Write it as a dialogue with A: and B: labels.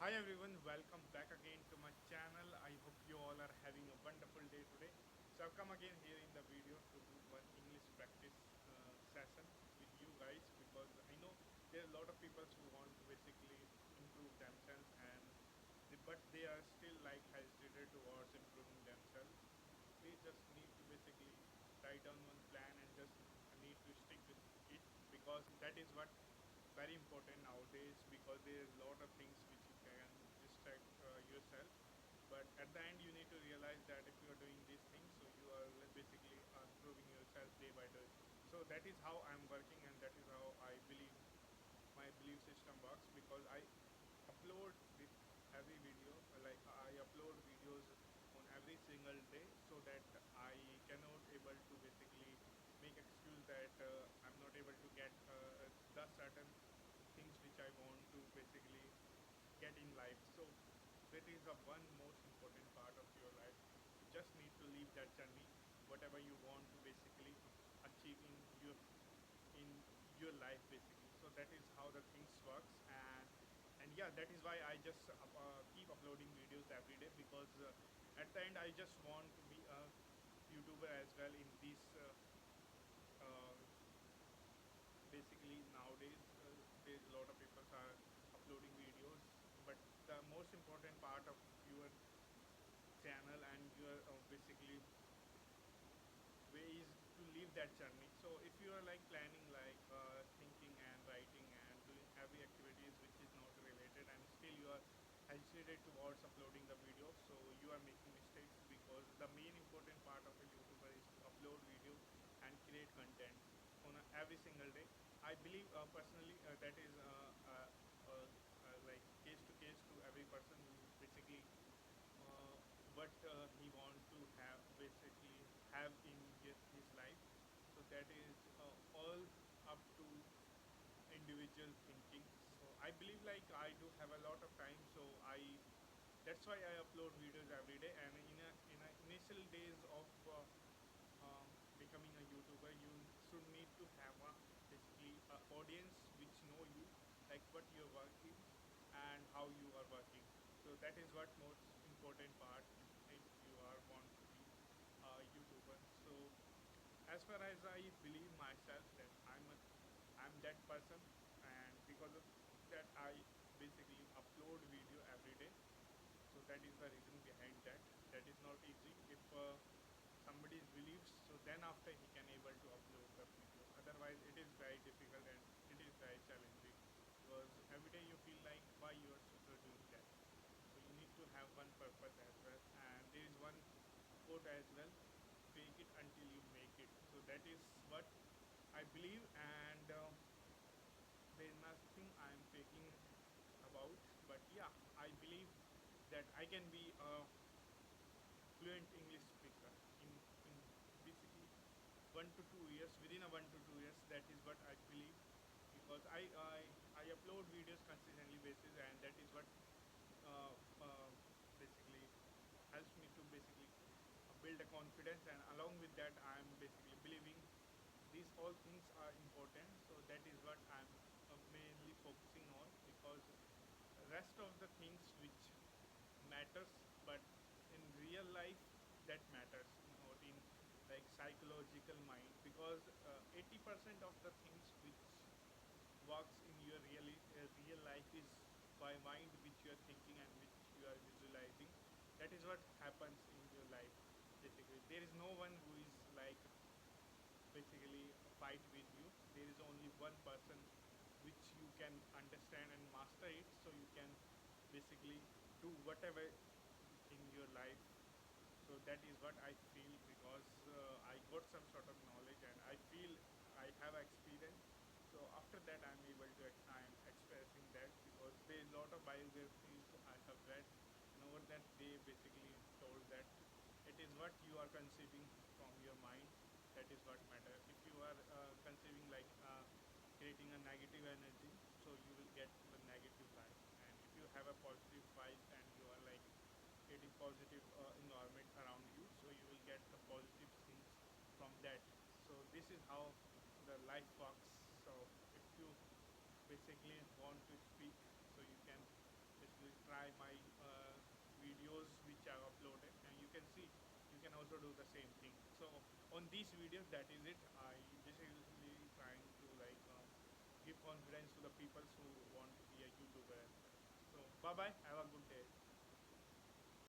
A: Hi everyone, welcome back again to my channel. I hope you all are having a wonderful day today. So I've come again here in the video to do one English practice session with you guys because I know there are a lot of people who want to basically improve themselves but they are still like hesitated towards improving themselves. They just need to basically write down one plan and just need to stick with it because that is what very important nowadays because there is a lot of things which you can distract yourself, but at the end you need to realize that if you are doing these things, so you are basically improving yourself day by day. So that is how I'm working and that is how I believe my belief system works because I upload with every video, like I upload videos on every single day so that I cannot able to basically make excuse that I'm not able to get the certain things which I want to basically get in life. So that is the one most important part of your life. You just need to live that journey, whatever you want to basically achieve in your life basically. So that is how the things works, and yeah, that is why I just keep uploading videos every day because at the end I just want to be a YouTuber as well in this uh, basically nowadays there's a lot of people are uploading videos, but the most important part of your channel and your basically way is to live that journey. So if you are like planning like thinking and writing and doing every activities which is not related and still you are hesitated towards uploading the video, so you are making mistakes because the main important part of a YouTuber is to upload video and create content on every single day. I believe personally that is like case to case to every person who basically uh, what he want to have basically have in his life. So that is all up to individual thinking. So I believe like I do have a lot of time, so I that's why I upload videos every day. And in a initial days of um, becoming a YouTuber, you should need to have a basically a audience which know you, like what you're working and how you are working. So that is what most important part if you are want to be a YouTuber. So as far as I believe myself that I'm that person, and because of that I basically upload video every day. So that is the reason behind that. That is not easy if somebody believes, so then after he can able to upload the video. Otherwise it is very difficult and it is very challenging because every day you feel like why you are doing that. So you need to have one purpose as well, and there is one quote as well, fake it until you make it. So that is what I believe, and there is nothing I am faking about, but yeah, I believe that I can be a fluent English speaker in basically 1 to 2 years. Within a 1 to 2 years, that is what I believe because I upload videos consistently basis, and that is what uh, uh, basically helps me to basically build a confidence. And along with that, I'm basically believing these all things are important. So that is what I'm mainly focusing on because rest of the things which matters, but in real life that matters not in like psychological mind because 80% of the things which works in your real life is by mind which you are thinking and which you are visualizing. That is what happens in your life basically. There is no one who is like basically fight with you. There is only one person which you can understand and master it, so you can basically do whatever in your life. So that is what I feel because I got some sort of knowledge and I feel I have experience. So after that I'm expressing that because there is a lot of biographies I have read, and over that they basically told that it is what you are conceiving from your mind, that is what matter. If you are conceiving like creating a negative energy, so you will get the negative life, and if you have a positive vibe and you are like creating positive environment around you, so you will get the positive things from that. So this is how the life works. So if you basically want to speak, so you can basically try also do the same thing. So on these videos, that is it. I basically trying to like give confidence to the people who want to be a YouTuber as well. So bye bye. Have a good day.